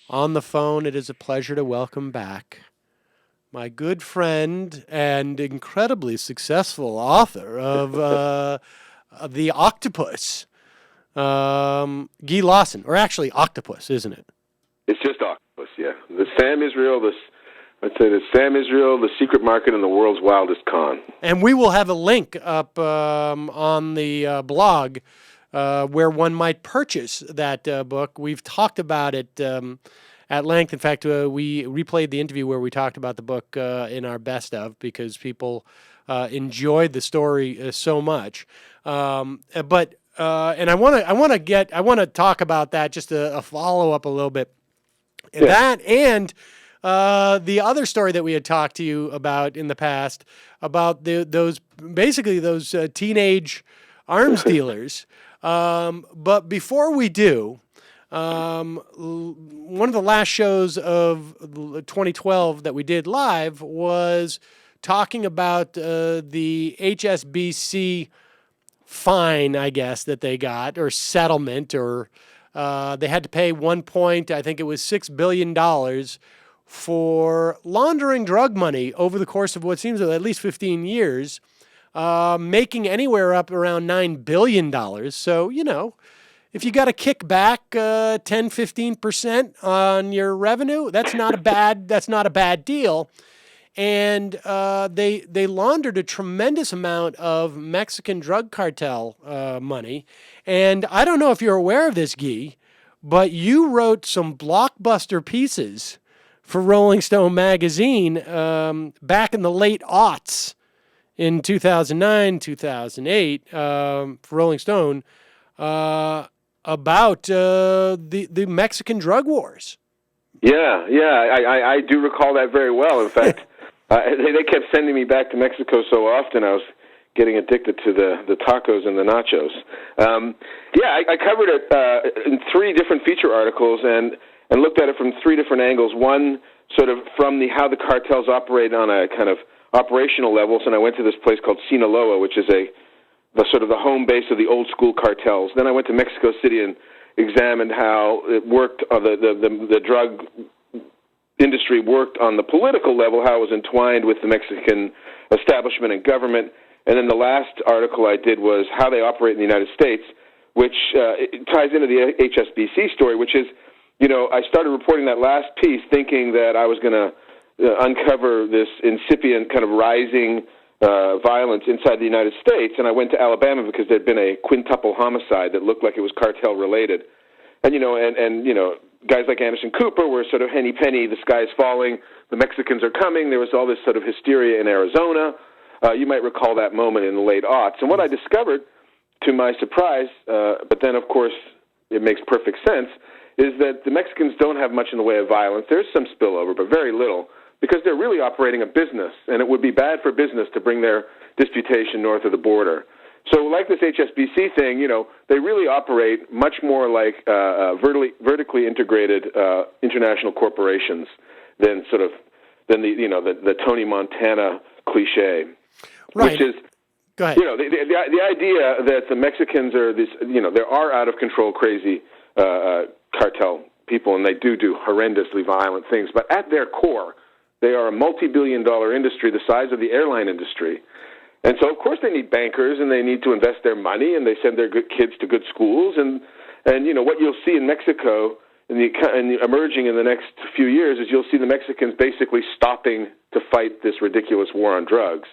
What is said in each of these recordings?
On the phone, it is a pleasure to welcome back my good friend and incredibly successful author of The Octopus, Guy Lawson. Or actually, Octopus, isn't it? It's just octopus, yeah. I'd say the Sam Israel, the secret market, and the world's wildest con. And we will have a link up on the blog where one might purchase that book. We've talked about it at length. In fact, we replayed the interview where we talked about the book in our best of because people enjoyed the story so much. But I want to talk about that, just a follow up a little bit. Yeah. That and the other story that we had talked to you about in the past about those teenage arms dealers. But before we do, one of the last shows of 2012 that we did live was talking about the HSBC fine, I guess, that they got, or settlement, or they had to pay I think it was $6 billion for laundering drug money over the course of what seems at least 15 years, making anywhere up around $9 billion. So, if you got to kick back 10-15% on your revenue, that's not a bad deal. And they laundered a tremendous amount of Mexican drug cartel money. And I don't know if you're aware of this, Guy, but you wrote some blockbuster pieces for Rolling Stone magazine back in the late aughts in 2009, 2008 for Rolling Stone about the Mexican drug wars. Yeah, I do recall that very well. In fact, they kept sending me back to Mexico so often I was getting addicted to the tacos and the nachos. I covered it in 3 different feature articles and looked at it from 3 different angles. One sort of from how the cartels operate on a kind of operational levels, and I went to this place called Sinaloa, which is the home base of the old school cartels. Then I went to Mexico City and examined how it worked, the drug industry worked on the political level, how it was entwined with the Mexican establishment and government. And then the last article I did was how they operate in the United States, which it ties into the HSBC story, which is, I started reporting that last piece thinking that I was going to uncover this incipient kind of rising violence inside the United States, and I went to Alabama because there had been a quintuple homicide that looked like it was cartel related. And guys like Anderson Cooper were sort of henny penny, the sky is falling, the Mexicans are coming. There was all this sort of hysteria in Arizona. You might recall that moment in the late aughts. And what I discovered, to my surprise, but then of course it makes perfect sense, is that the Mexicans don't have much in the way of violence. There's some spillover, but very little, because they're really operating a business, and it would be bad for business to bring their disputation north of the border. So like this HSBC thing, they really operate much more like vertically integrated international corporations than the Tony Montana cliche. Right. Which is, go ahead. The idea that the Mexicans are there are out of control, crazy cartel people, and they do horrendously violent things. But at their core, they are a multi-billion-dollar industry, the size of the airline industry. And so, of course, they need bankers, and they need to invest their money, and they send their good kids to good schools. And what you'll see in Mexico, emerging in the next few years, is you'll see the Mexicans basically stopping to fight this ridiculous war on drugs.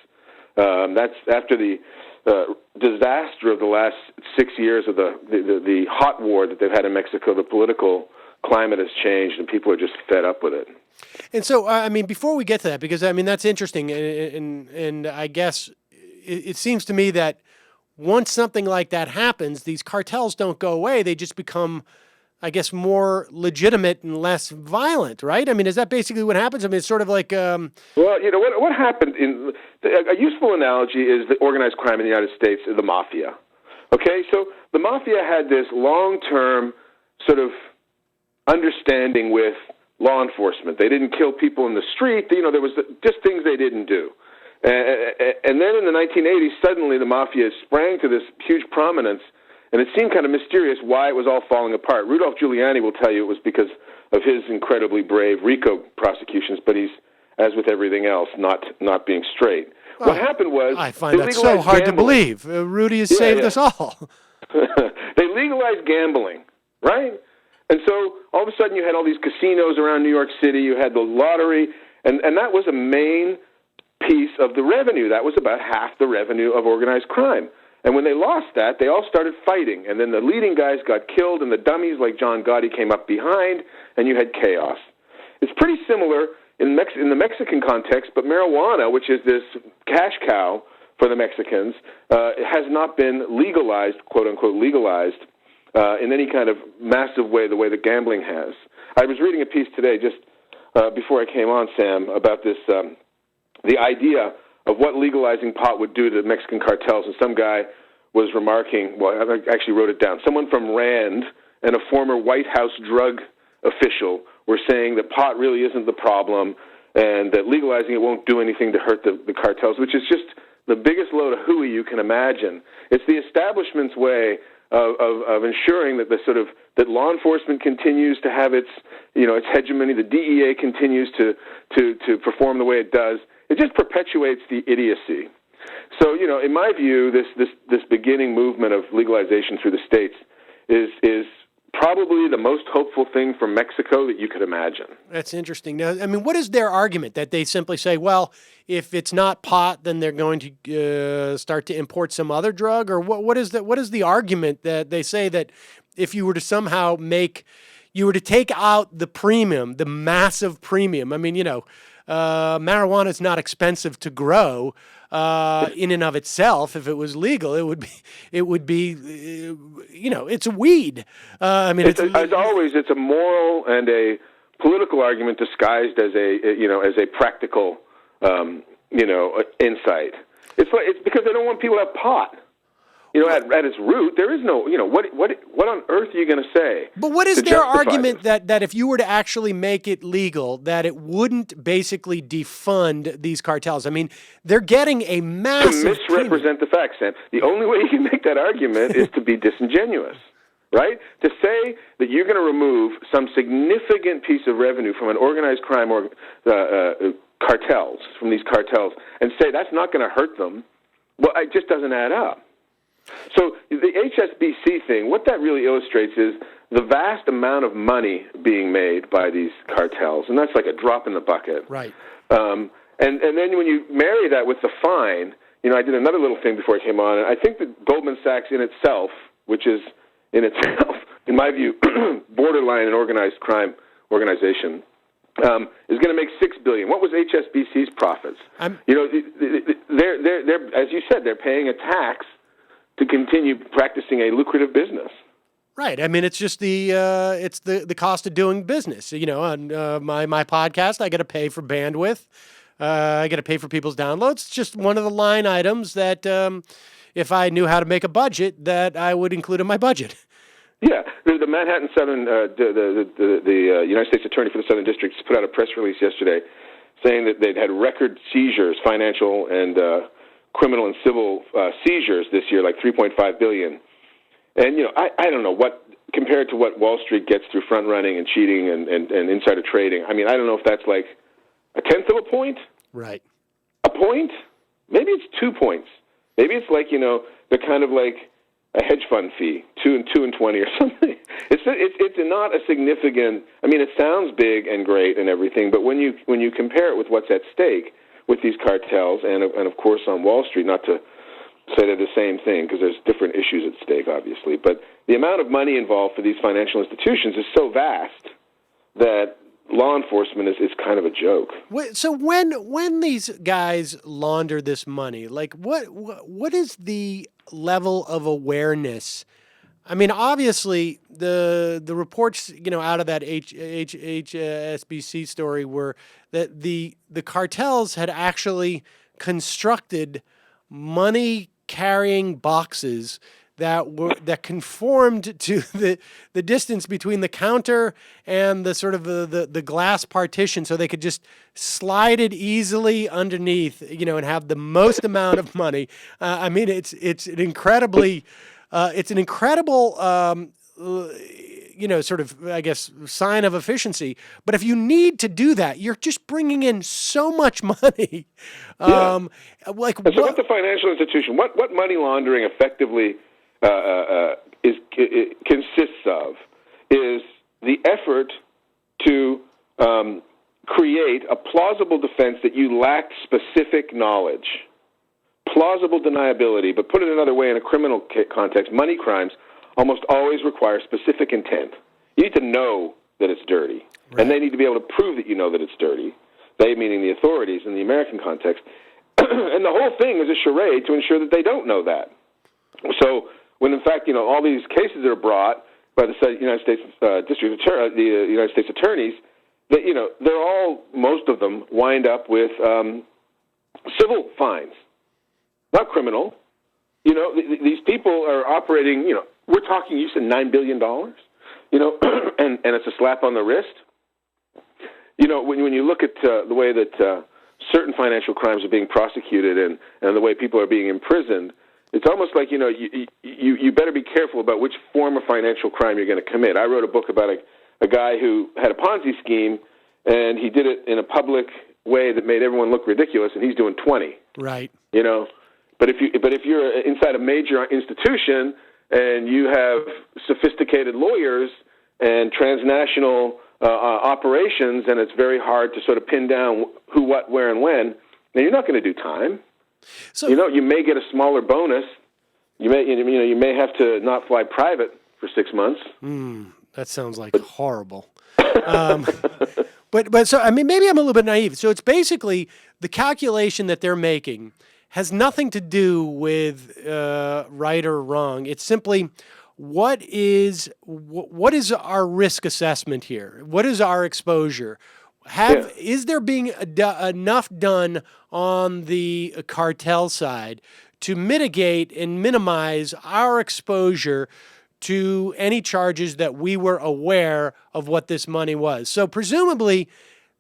That's after the disaster of the last 6 years of the hot war that they've had in Mexico. The political climate has changed, and people are just fed up with it. And so, before we get to that, because, that's interesting, and I guess it seems to me that once something like that happens, these cartels don't go away. They just become, I guess, more legitimate and less violent, right? Is that basically what happens? It's sort of like... Well, what happened a useful analogy is the organized crime in the United States, the mafia. Okay, so the mafia had this long-term sort of understanding with law enforcement. They didn't kill people in the street. There was just things they didn't do. And then in the 1980s, suddenly the mafia sprang to this huge prominence And it seemed kind of mysterious why it was all falling apart. Rudolph Giuliani will tell you it was because of his incredibly brave RICO prosecutions, but he's, as with everything else, not being straight. What happened was I find that so hard to believe. Rudy has saved us all. They legalized gambling, right? And so all of a sudden you had all these casinos around New York City. You had the lottery, and that was a main piece of the revenue. That was about half the revenue of organized crime. And when they lost that, they all started fighting. And then the leading guys got killed, and the dummies like John Gotti came up behind, and you had chaos. It's pretty similar in the Mexican context, but marijuana, which is this cash cow for the Mexicans, has not been legalized, quote-unquote legalized, in any kind of massive way, the way that gambling has. I was reading a piece today, just before I came on, Sam, about this, the idea of what legalizing pot would do to the Mexican cartels, and some guy was remarking, well, I actually wrote it down, someone from RAND and a former White House drug official were saying that pot really isn't the problem and that legalizing it won't do anything to hurt the cartels, which is just the biggest load of hooey you can imagine. It's the establishment's way of ensuring that that law enforcement continues to have its hegemony, the DEA continues to perform the way it does. It just perpetuates the idiocy. So, in my view, this beginning movement of legalization through the states is probably the most hopeful thing for Mexico that you could imagine. That's interesting. Now, I mean, what is their argument? That they simply say, well, if it's not pot, then they're going to start to import some other drug? Or what is the argument that they say that if you were to somehow you were to take out the premium, the massive premium, I mean, marijuana is not expensive to grow in and of itself. If it was legal, it would be, it's a weed. As always, it's a moral and a political argument disguised as a practical, insight. It's because they don't want people to have pot. At its root, there is no, what on earth are you going to say? But what is their argument that if you were to actually make it legal, that it wouldn't basically defund these cartels? I mean, they're getting a massive to misrepresent the facts, Sam. The only way you can make that argument is to be disingenuous, right? To say that you're going to remove some significant piece of revenue from an organized crime or cartels, from these cartels, and say that's not going to hurt them, well, it just doesn't add up. So the HSBC thing, what that really illustrates is the vast amount of money being made by these cartels, and that's like a drop in the bucket. Right. And then when you marry that with the fine, I did another little thing before I came on, and I think that Goldman Sachs in itself, which is in itself, in my view, borderline an organized crime organization, is going to make $6 billion. What was HSBC's profits? They're as you said, they're paying a tax to continue practicing a lucrative business. Right. I mean, it's just the cost of doing business. On my podcast, I got to pay for bandwidth. I got to pay for people's downloads. It's just one of the line items that if I knew how to make a budget, that I would include in my budget. Yeah, the Manhattan Southern, the United States Attorney for the Southern District put out a press release yesterday saying that they'd had record seizures, financial and criminal and civil seizures this year, like $3.5 billion. And, I don't know what, compared to what Wall Street gets through front running and cheating and insider trading, I mean, I don't know if that's like a tenth of a point. Right. A point? Maybe it's 2 points. Maybe it's like, they're kind of like a hedge fund fee, 2 and 20 or something. It's not a significant, I mean, it sounds big and great and everything, but when you compare it with what's at stake with these cartels and of course on Wall Street, not to say they're the same thing because there's different issues at stake, obviously, but the amount of money involved for these financial institutions is so vast that law enforcement is kind of a joke. So when these guys launder this money, like what is the level of awareness? I mean, obviously the reports, out of that HSBC story were that the cartels had actually constructed money-carrying boxes that conformed to the distance between the counter and the sort of the glass partition, so they could just slide it easily underneath, and have the most amount of money. I mean, it's an incredibly It's an incredible, sort of, I guess, sign of efficiency. But if you need to do that, you're just bringing in so much money. Yeah. And so what's a financial institution? What money laundering effectively consists of is the effort to create a plausible defense that you lacked specific knowledge. Plausible deniability, but put it another way, in a criminal context, money crimes almost always require specific intent. You need to know that it's dirty, right. And they need to be able to prove that you know that it's dirty, they meaning the authorities in the American context. And the whole thing is a charade to ensure that they don't know that. So when, in fact, all these cases are brought by the United States the United States attorneys, that they're all, most of them, wind up with civil fines, not criminal. These people are operating. We're talking. You said $9 billion. And it's a slap on the wrist. When you look at the way that certain financial crimes are being prosecuted and the way people are being imprisoned, it's almost like you better be careful about which form of financial crime you're going to commit. I wrote a book about a guy who had a Ponzi scheme, and he did it in a public way that made everyone look ridiculous, and he's doing 20. Right. But if you're inside a major institution and you have sophisticated lawyers and transnational operations, and it's very hard to sort of pin down who, what, where, and when, then you're not going to do time. So you may get a smaller bonus. You may have to not fly private for 6 months. That sounds like horrible. But so, I mean, maybe I'm a little bit naive. So it's basically the calculation that they're making has nothing to do with right or wrong. It's simply what is our risk assessment here? What is our exposure? Is there being enough done on the cartel side to mitigate and minimize our exposure to any charges that we were aware of what this money was? So presumably,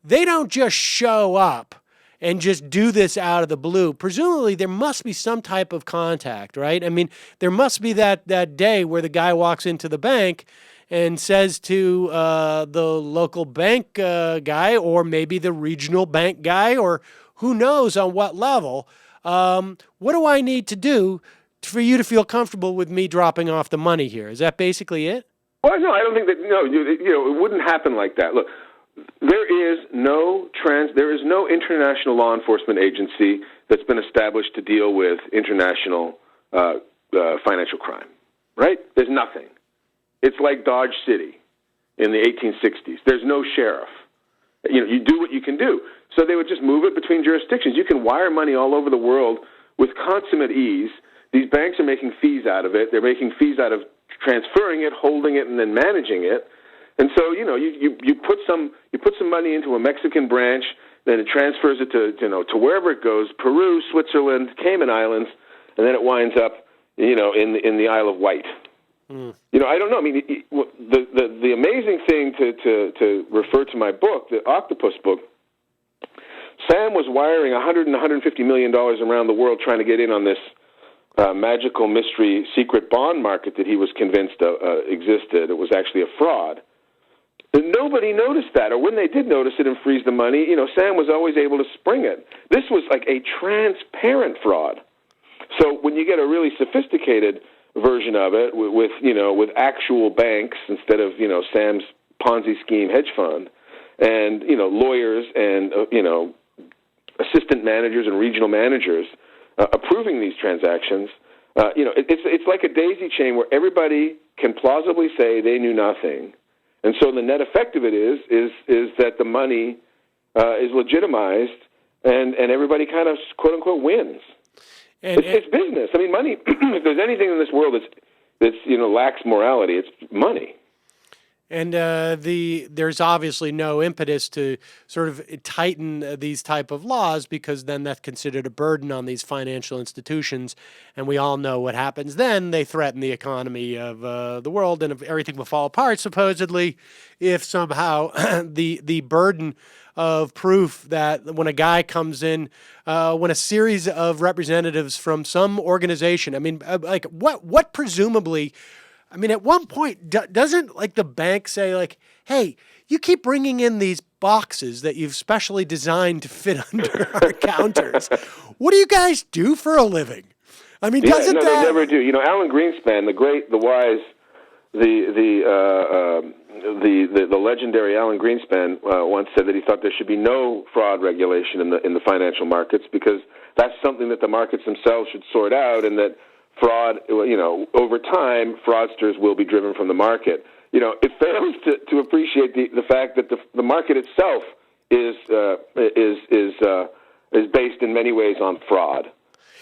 they don't just show up and just do this out of the blue. Presumably, there must be some type of contact, right? I mean, there must be that day where the guy walks into the bank and says to the local bank guy, or maybe the regional bank guy, or who knows on what level, what do I need to do for you to feel comfortable with me dropping off the money here? Is that basically it? Well, no, I don't think that. No, it wouldn't happen like that. Look, there is no international law enforcement agency that's been established to deal with international financial crime. Right? There's nothing. It's like Dodge City in the 1860s. There's no sheriff. You do what you can do. So they would just move it between jurisdictions. You can wire money all over the world with consummate ease. These banks are making fees out of it. They're making fees out of transferring it, holding it, and then managing it. And so, you put some money into a Mexican branch, then it transfers it to wherever it goes, Peru, Switzerland, Cayman Islands, and then it winds up, in the Isle of Wight. I don't know. I mean, the amazing thing to refer to my book, the Octopus book, Sam was wiring $100 and $150 million around the world trying to get in on this magical mystery secret bond market that he was convinced existed. It was actually a fraud. And nobody noticed that, or when they did notice it and freeze the money, Sam was always able to spring it. This was like a transparent fraud. So when you get a really sophisticated version of it with actual banks instead of Sam's Ponzi scheme hedge fund, and lawyers and assistant managers and regional managers approving these transactions, it's like a daisy chain where everybody can plausibly say they knew nothing, and so the net effect of it is that the money is legitimized, and everybody kind of quote unquote wins. It's business. I mean, money. If there's anything in this world that's lacks morality, it's money. And there's obviously no impetus to sort of tighten these type of laws, because then that's considered a burden on these financial institutions. And we all know what happens then. They threaten the economy of the world, and everything will fall apart, supposedly, if somehow the burden of proof that when a guy comes in, when a series of representatives from some organization, I mean, like what presumably, I mean, at one point, doesn't like the bank say like, "Hey, you keep bringing in these boxes that you've specially designed to fit under our counters. What do you guys do for a living?" I mean, doesn't no, that? they never do. You know, Alan Greenspan, the great, the wise, the legendary Alan Greenspan once said that he thought there should be no fraud regulation in the financial markets, because that's something that the markets themselves should sort out, and that fraud, you know, over time, fraudsters will be driven from the market. You know, it fails to appreciate the fact that the market itself is based in many ways on fraud.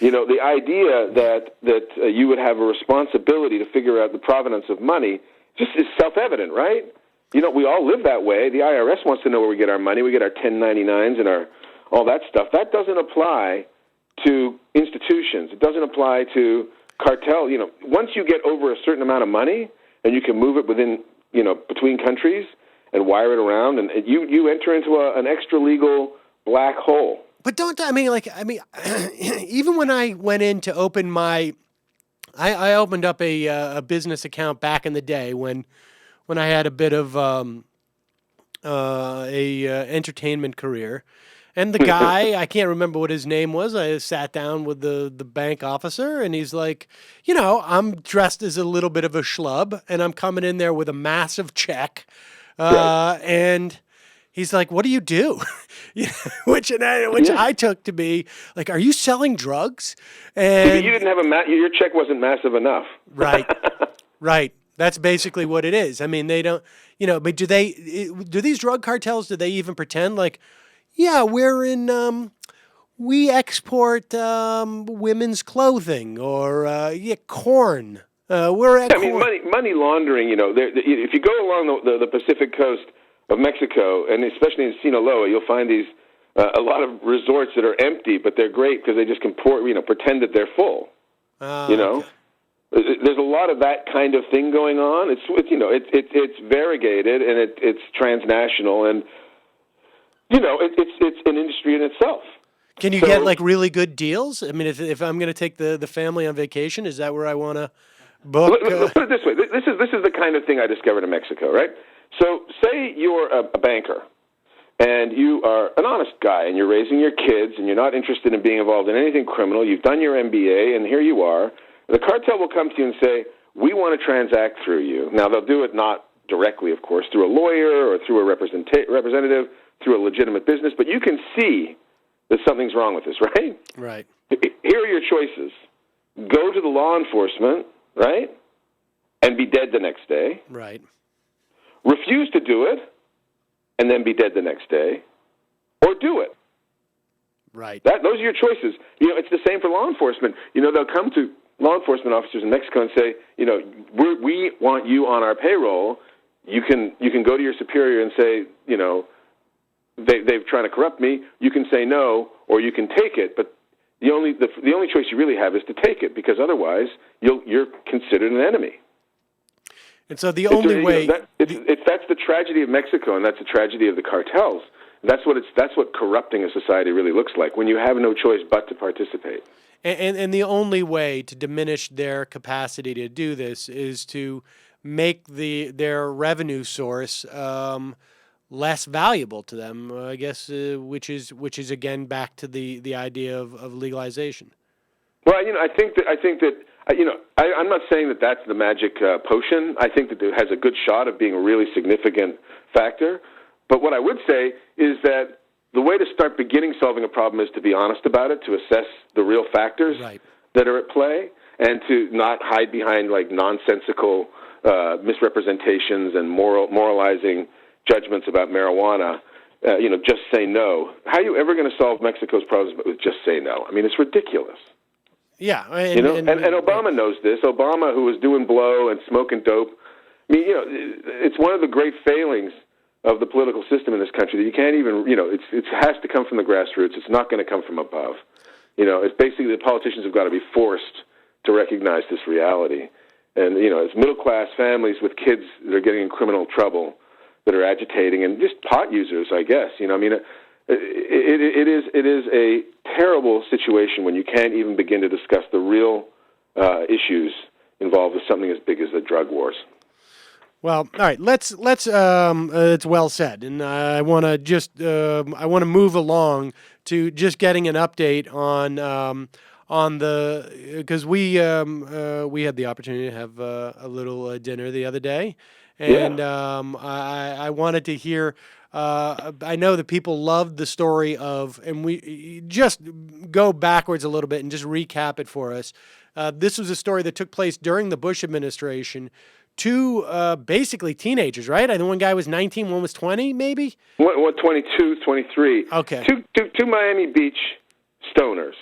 You know, the idea that you would have a responsibility to figure out the provenance of money just is self-evident, right? You know, we all live that way. The IRS wants to know where we get our money. We get our 1099s and all that stuff. That doesn't apply to institutions. It doesn't apply to cartel. You know, once you get over a certain amount of money and you can move it within, you know, between countries and wire it around, and you enter into an extra legal black hole. But even when I went in to open I opened up a business account back in the day when I had a bit of entertainment career. And the guy, I can't remember what his name was. I sat down with the bank officer, and he's like, you know, I'm dressed as a little bit of a schlub, and I'm coming in there with a massive check. And he's like, "What do you do?" which I took to be like, "Are you selling drugs?" And you didn't have your check wasn't massive enough. Right. That's basically what it is. I mean, they don't, you know, but do these drug cartels, do they even pretend like, yeah, we export women's clothing or corn. Money laundering. You know, if you go along the Pacific coast of Mexico, and especially in Sinaloa, you'll find these a lot of resorts that are empty, but they're great because they just can pretend that they're full. You know, there's a lot of that kind of thing going on. It's variegated, and it's transnational, and you know, it's an industry in itself. Can you get like really good deals? I mean, if I'm going to take the family on vacation, is that where I want to book? Let's put it this way. This is the kind of thing I discovered in Mexico, right? So say you're a banker, and you are an honest guy, and you're raising your kids, and you're not interested in being involved in anything criminal. You've done your MBA, and here you are. The cartel will come to you and say, "We want to transact through you." Now, they'll do it not directly, of course, through a lawyer or through a representative, through a legitimate business, but you can see that something's wrong with this, right? Right. Here are your choices. Go to the law enforcement, right, and be dead the next day. Right. Refuse to do it, and then be dead the next day, or do it. Right. Those are your choices. You know, it's the same for law enforcement. You know, they'll come to law enforcement officers in Mexico and say, you know, we want you on our payroll. You can go to your superior and say, you know, they've trying to corrupt me. You can say no, or you can take it. But the only choice you really have is to take it, because otherwise you're considered an enemy. And so the only way that's the tragedy of Mexico, and that's the tragedy of the cartels. That's what corrupting a society really looks like, when you have no choice but to participate. And the only way to diminish their capacity to do this is to make their revenue source less valuable to them, I guess, which is again back to the idea of legalization. Well, you know, I think that you know, I'm not saying that that's the magic potion. I think that it has a good shot of being a really significant factor. But what I would say is that the way to start beginning solving a problem is to be honest about it, to assess the real factors that are at play, and to not hide behind like nonsensical misrepresentations and moralizing judgments about marijuana. You know, just say no. How are you ever going to solve Mexico's problems with just say no? I mean, it's ridiculous. Yeah. And Obama knows this. Obama, who was doing blow and smoking dope, mean, it's one of the great failings of the political system in this country that you can't even, it has to come from the grassroots. It's not going to come from above. It's basically the politicians have got to be forced to recognize this reality. And, it's middle-class families with kids that are getting in criminal trouble that are agitating, and just pot users, I guess. It is a terrible situation when you can't even begin to discuss the real issues involved with something as big as the drug wars. Well, all right. Let's. It's well said, and I want to move along to just getting an update on the, because we had the opportunity to have a little dinner the other day, and I wanted to hear. I know that people loved the story of, and we just go backwards a little bit and just recap it for us. This was a story that took place during the Bush administration. Two basically teenagers, right? I think one guy was 19, one was 20, maybe? What 22, 23. Okay. Two Miami Beach stoners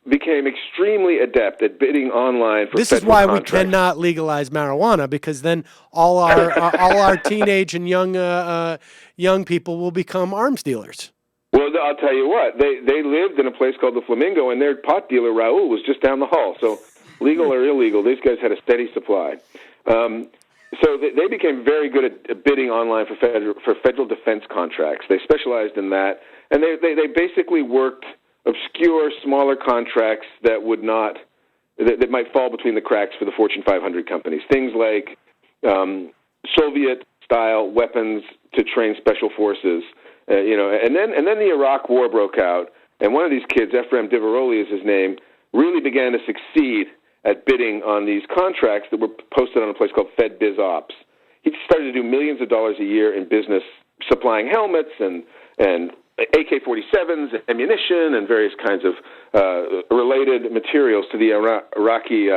became extremely adept at bidding online for This is why we cannot legalize marijuana, because then all our teenage and young people will become arms dealers. Well, I'll tell you what. They lived in a place called the Flamingo, and their pot dealer, Raul, was just down the hall. So legal or illegal, these guys had a steady supply. So they became very good at bidding online for federal defense contracts. They specialized in that, and they basically worked obscure, smaller contracts that that might fall between the cracks for the Fortune 500 companies. Things like Soviet-style weapons to train special forces, and then the Iraq War broke out, and one of these kids, Ephraim Diveroli is his name, really began to succeed at bidding on these contracts that were posted on a place called FedBizOps. He started to do millions of dollars a year in business, supplying helmets and AK-47s, ammunition, and various kinds of related materials to the Iraqi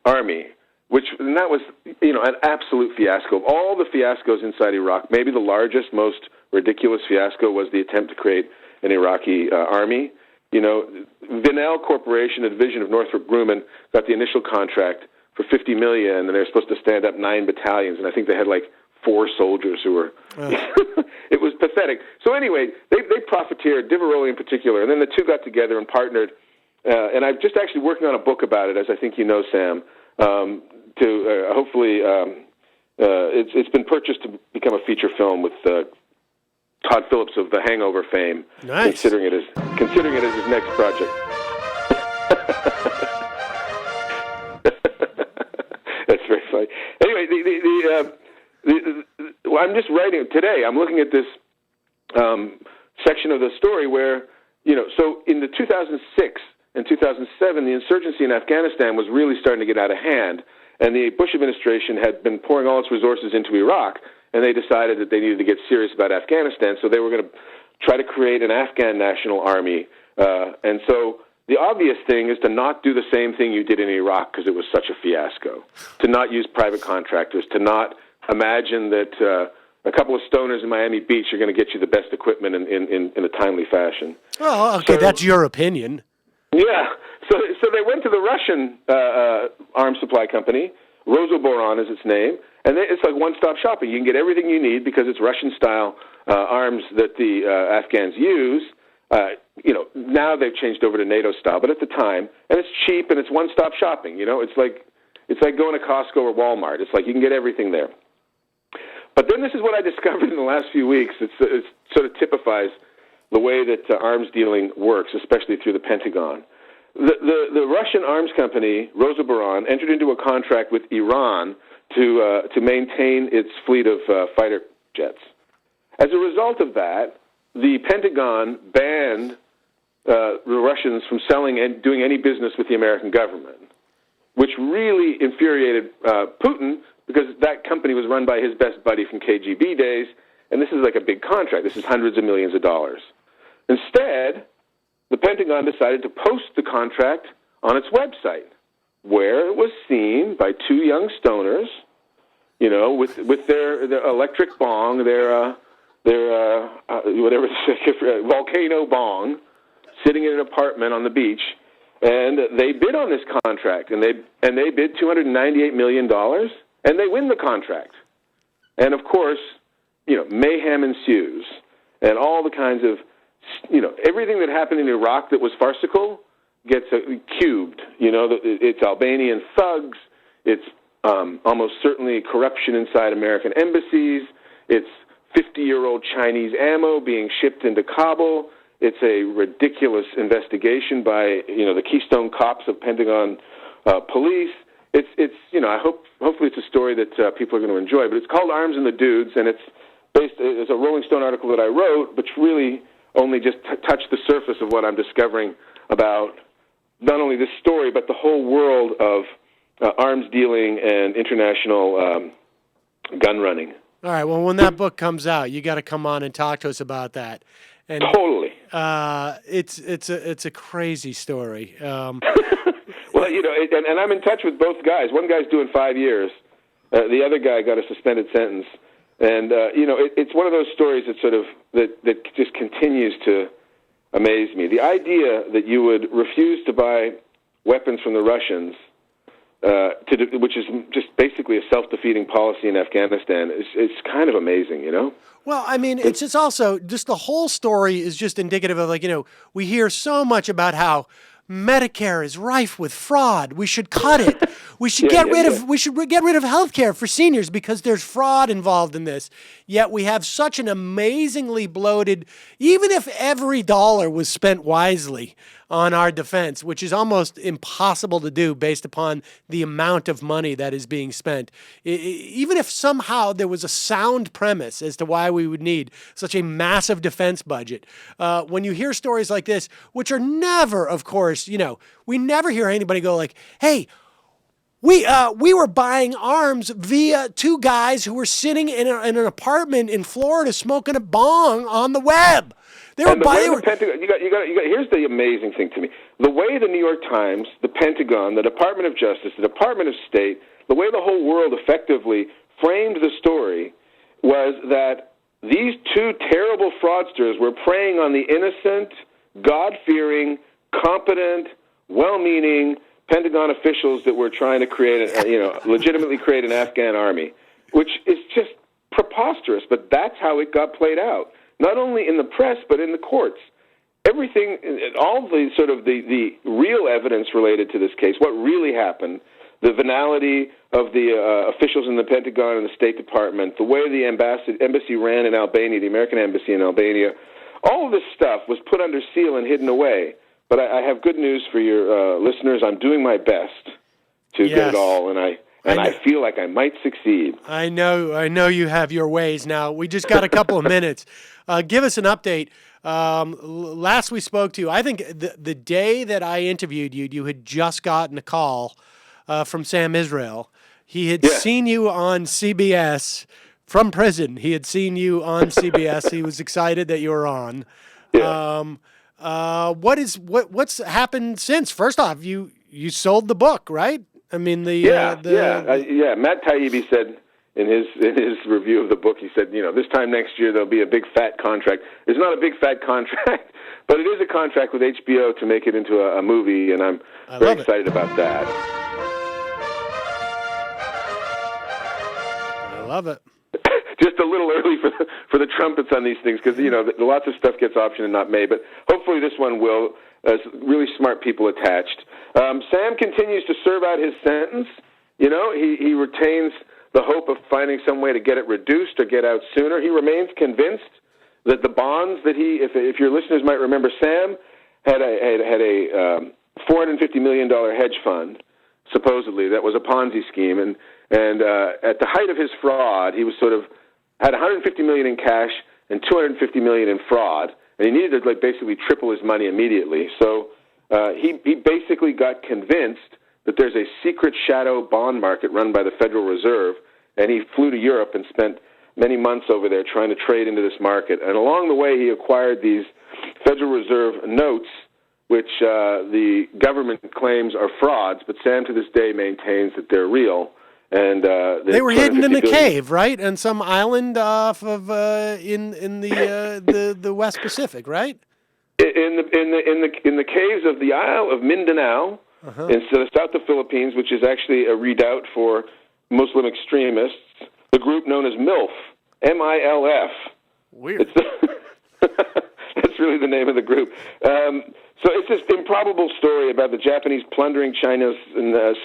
army, and that was, an absolute fiasco. Of all the fiascos inside Iraq, maybe the largest, most ridiculous fiasco was the attempt to create an Iraqi army. Vinnell Corporation, a division of Northrop Grumman, got the initial contract for $50 million, and they're supposed to stand up 9 battalions, and I think they had 4 soldiers who were. It was pathetic. So anyway, they profiteered, Diveroli in particular, and then the two got together and partnered. And I'm just actually working on a book about it, as I think you know, Sam. To hopefully, it's been purchased to become a feature film with Todd Phillips of The Hangover fame, nice. considering it as his next project. That's very funny. Anyway, I'm just writing today. I'm looking at this section of the story where, so in the 2006 and 2007, the insurgency in Afghanistan was really starting to get out of hand, and the Bush administration had been pouring all its resources into Iraq, and they decided that they needed to get serious about Afghanistan, so they were going to try to create an Afghan national army. And so the obvious thing is to not do the same thing you did in Iraq because it was such a fiasco, to not use private contractors, to not imagine that a couple of stoners in Miami Beach are going to get you the best equipment in a timely fashion. Oh, okay, so, that's your opinion. Yeah. So they went to the Russian arms supply company, Rosoboron is its name, and it's like one-stop shopping. You can get everything you need because it's Russian-style arms that the Afghans use. Now they've changed over to NATO style, but at the time, and it's cheap and it's one-stop shopping. It's like going to Costco or Walmart. It's like you can get everything there. But then this is what I discovered in the last few weeks. It sort of typifies the way that arms dealing works, especially through the Pentagon. The Russian arms company, Rosoboron, entered into a contract with Iran to maintain its fleet of fighter jets. As a result of that, the Pentagon banned the Russians from selling and doing any business with the American government, which really infuriated Putin because that company was run by his best buddy from KGB days, and this is like a big contract. This is hundreds of millions of dollars. Instead, the Pentagon decided to post the contract on its website, where it was seen by 2 young stoners, with their electric bong, their whatever volcano bong, sitting in an apartment on the beach, and they bid on this contract, and they bid $298 million, And they win the contract. And, of course, mayhem ensues. And all the kinds of, everything that happened in Iraq that was farcical gets cubed. It's Albanian thugs. It's almost certainly corruption inside American embassies. It's 50-year-old Chinese ammo being shipped into Kabul. It's a ridiculous investigation by, the Keystone Cops of Pentagon police. It's hopefully it's a story that people are going to enjoy. But it's called Arms and the Dudes, and it's a Rolling Stone article that I wrote, which really only just touched the surface of what I'm discovering about not only this story, but the whole world of arms dealing and international gun running. All right. Well, when that book comes out, you got to come on and talk to us about that. And totally. It's a crazy story. Well, and I'm in touch with both guys. One guy's doing 5 years. The other guy got a suspended sentence. And, it's one of those stories that just continues to amaze me. The idea that you would refuse to buy weapons from the Russians, which is just basically a self-defeating policy in Afghanistan, is kind of amazing, Well, I mean, it's just also, just the whole story is just indicative of, we hear so much about how Medicare is rife with fraud. We should cut it. We should get rid of health care for seniors because there's fraud involved in this. Yet we have such an amazingly bloated, even if every dollar was spent wisely on our defense, which is almost impossible to do based upon the amount of money that is being spent. Even if somehow there was a sound premise as to why we would need such a massive defense budget, when you hear stories like this, which are never, of course, we never hear anybody go like, hey, we were buying arms via two guys who were sitting in an apartment in Florida smoking a bong on the web. Pentagon, here's the amazing thing to me. The way the New York Times, the Pentagon, the Department of Justice, the Department of State, the way the whole world effectively framed the story was that these two terrible fraudsters were preying on the innocent, God-fearing, competent, well-meaning Pentagon officials that were trying to legitimately create an Afghan army, which is just preposterous, but that's how it got played out. Not only in the press, but in the courts. Everything, all the real evidence related to this case, what really happened, the venality of the officials in the Pentagon and the State Department, the way the embassy ran in Albania, the American embassy in Albania, all of this stuff was put under seal and hidden away. But I have good news for your listeners. I'm doing my best to get it all, and I feel like I might succeed. I know you have your ways now. We just got a couple of minutes. Give us an update. Last we spoke to you, I think the day that I interviewed you, you had just gotten a call from Sam Israel. He had seen you on CBS from prison. He had seen you on CBS. He was excited that you were on. Yeah. What's happened since? First off, you sold the book, right? I mean, Matt Taibbi said in his review of the book, he said, this time next year there'll be a big fat contract. There's not a big fat contract, but it is a contract with HBO to make it into a movie, and I'm very excited about that. I love it. Just a little early for the trumpets on these things because lots of stuff gets optioned and not made, but hopefully this one will. Really smart people attached. Sam continues to serve out his sentence. He retains the hope of finding some way to get it reduced or get out sooner. He remains convinced that the bonds that if your listeners might remember, Sam had a $450 million hedge fund, supposedly, that was a Ponzi scheme, and at the height of his fraud, he was had $150 million in cash and $250 million in fraud, and he needed to basically triple his money immediately. So he basically got convinced that there's a secret shadow bond market run by the Federal Reserve, and he flew to Europe and spent many months over there trying to trade into this market. And along the way, he acquired these Federal Reserve notes, which the government claims are frauds, but Sam to this day maintains that they're real. And they were hidden in a cave, right, on some island off of in the West Pacific, right? In the caves of the Isle of Mindanao, in the south of the Philippines, which is actually a redoubt for Muslim extremists, the group known as MILF, MILF. Weird. That's really the name of the group. So it's this improbable story about the Japanese plundering China's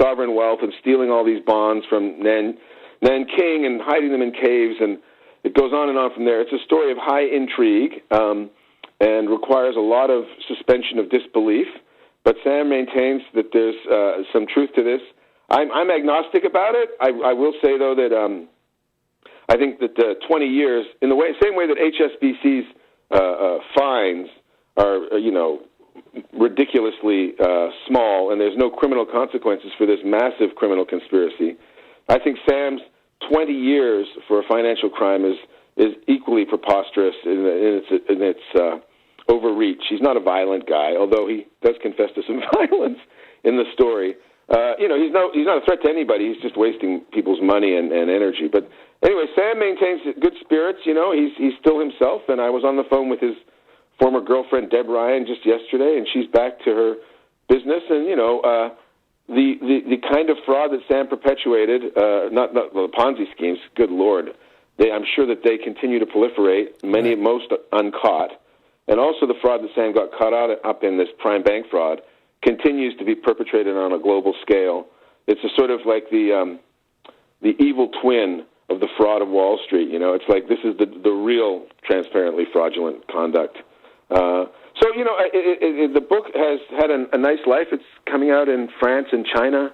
sovereign wealth and stealing all these bonds from Nanking and hiding them in caves, and it goes on and on from there. It's a story of high intrigue and requires a lot of suspension of disbelief, but Sam maintains that there's some truth to this. I'm agnostic about it. I will say, though, that I think that 20 years, in the same way that HSBC's fines are, ridiculously small, and there's no criminal consequences for this massive criminal conspiracy, I think Sam's 20 years for a financial crime is equally preposterous in its overreach. He's not a violent guy, although he does confess to some violence in the story. He's not a threat to anybody. He's just wasting people's money and energy. But anyway, Sam maintains good spirits. He's still himself. And I was on the phone with his former girlfriend Deb Ryan just yesterday, and she's back to her business. And the kind of fraud that Sam perpetuated, not the Ponzi schemes. Good Lord, I'm sure that they continue to proliferate. Most uncaught, and also the fraud that Sam got caught up in, this prime bank fraud, continues to be perpetrated on a global scale. It's a sort of like the evil twin of the fraud of Wall Street. It's like this is the real transparently fraudulent conduct. The book has had a nice life. It's coming out in France and China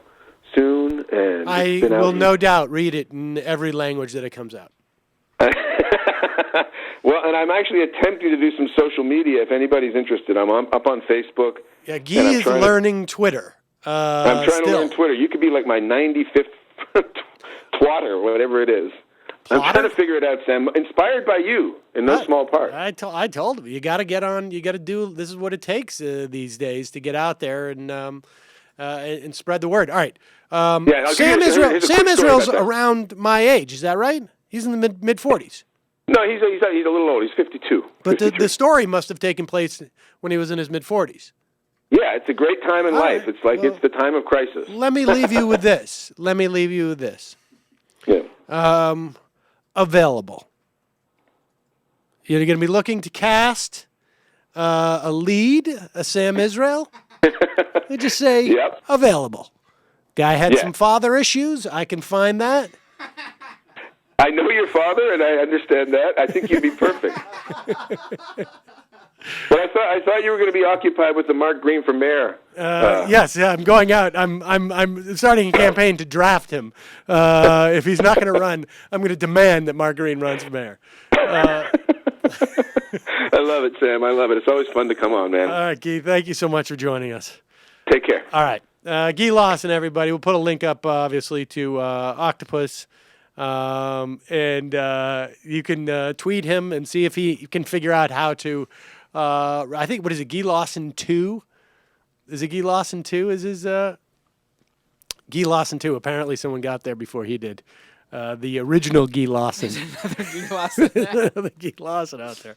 soon. And I will no doubt read it in every language that it comes out. Well, and I'm actually attempting to do some social media. If anybody's interested, I'm up on Facebook. Yeah, Guy is learning Twitter. I'm trying to learn Twitter. You could be like my 95th twatter, whatever it is. Plotter? I'm trying to figure it out, Sam. Inspired by you, in no small part. I told him, you got to get on. You got to do. This is what it takes these days to get out there and spread the word. All right. Sam Israel's around my age. Is that right? He's in the mid 40s. No, he's a little old. He's 52. But the story must have taken place when he was in his mid 40s. Yeah, it's a great time in life. It's like it's the time of crisis. Let me leave you with this. Yeah. Available. You're going to be looking to cast a lead, a Sam Israel. They just say available. Guy had some father issues. I can find that. I know your father, and I understand that. I think you'd be perfect. But I thought you were going to be occupied with the Mark Green for mayor. Yes, I'm going out. I'm starting a campaign to draft him. If he's not going to run, I'm going to demand that Mark Green runs for mayor. I love it, Sam. I love it. It's always fun to come on, man. All right, Guy, thank you so much for joining us. Take care. All right. Guy Lawson, everybody. We'll put a link up, obviously, to Octopus. And you can tweet him and see if he can figure out how to, I think, what is it, Guy Lawson 2? Is it Guy Lawson 2? Is his, Guy Lawson 2. Apparently someone got there before he did. The original Guy Lawson. There's another Guy Lawson. Another Guy Lawson out there.